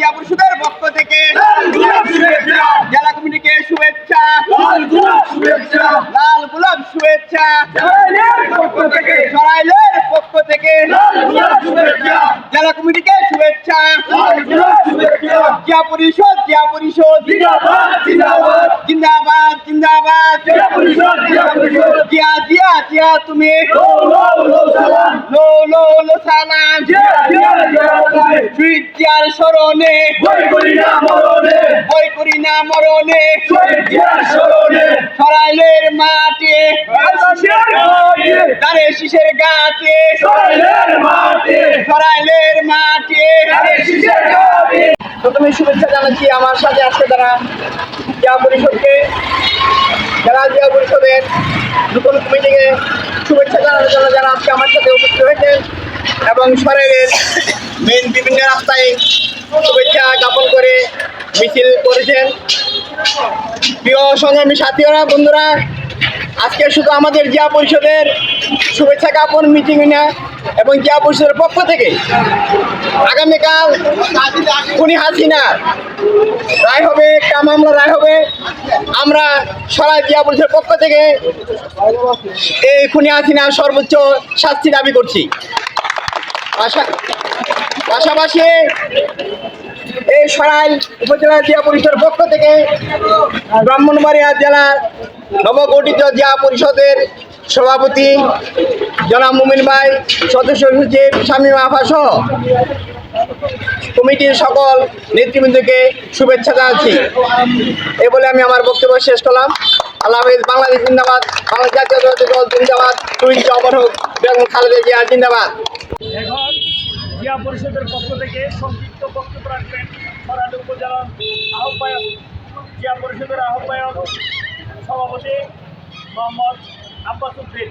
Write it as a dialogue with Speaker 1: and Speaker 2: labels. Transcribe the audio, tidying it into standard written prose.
Speaker 1: জিয়া পরিষদের পক্ষ থেকে জেলা কমিটিকে শুভেচ্ছা, লাল গোলাপ শুভেচ্ছা, সরাইলের পক্ষ থেকে জেলা কমিটিকে শুভেচ্ছা। জিয়া পরিষদ জিন্দাবাদ জিন্দাবাদ। জিয়া জিয়া জিয়া তুমি লো লো লো সালাম। শহীদ জিয়ার স্মরণে বই করি না মরণে সরাইলের মাঠে তারে শীষের গাছে সরাইলের মাঠে। প্রথমে শুভেচ্ছা জানাচ্ছি আমার সাথে আজকে যারা জিয়া পরিষদকে, যারা জিয়া পরিষদের নতুন কমিটিকে শুভেচ্ছা জানানোর জন্য যারা আজকে আমার সাথে উপস্থিত হয়েছেন এবং সরাইলের মেন বিভিন্ন রাস্তায় শুভেচ্ছা জ্ঞাপন করে মিছিল করেছেন। প্রিয় সংগ্রামী সাথীরা, বন্ধুরা, আজকে শুধু আমাদের জিয়া পরিষদের শুভেচ্ছা জ্ঞাপন মিটিং না, এবং জিয়া পরিষদের পক্ষ থেকে আগামীকাল খুনি হাসিনা রায় হবে, একটা মামলা রায় হবে। আমরা সারা জিয়া পরিষদের পক্ষ থেকে এই খুনি হাসিনার সর্বোচ্চ শাস্তি দাবি করছি। পাশাপাশি এই সরাইল উপজেলা জিয়া পরিষদের পক্ষ থেকে ব্রাহ্মণবাড়িয়া জেলার নবগঠিত জিয়া পরিষদের সভাপতি জনাব মুমিন ভাই, সদস্য সচিব শামীমা আফা সহ কমিটির সকল নেতৃবৃন্দকে শুভেচ্ছা জানাচ্ছি। এ বলে আমি আমার বক্তব্য শেষ করলাম। আল্লাহ হাফেজ। বাংলাদেশ জিন্দাবাদ, বাংলাদেশ জাতীয় দল জিন্দাবাদ, শহীদ অমর হোক বেগম খালেদা জিয়া জিন্দাবাদ।
Speaker 2: এখন জিয়া পরিষদের পক্ষ থেকে সংক্ষিপ্ত বক্তব্য রাখবেন সরাইল উপজেলার আহ্বায়ক, জিয়া পরিষদের আহ্বায়ক সভাপতি মোহাম্মদ আব্বাস উদ্দিন।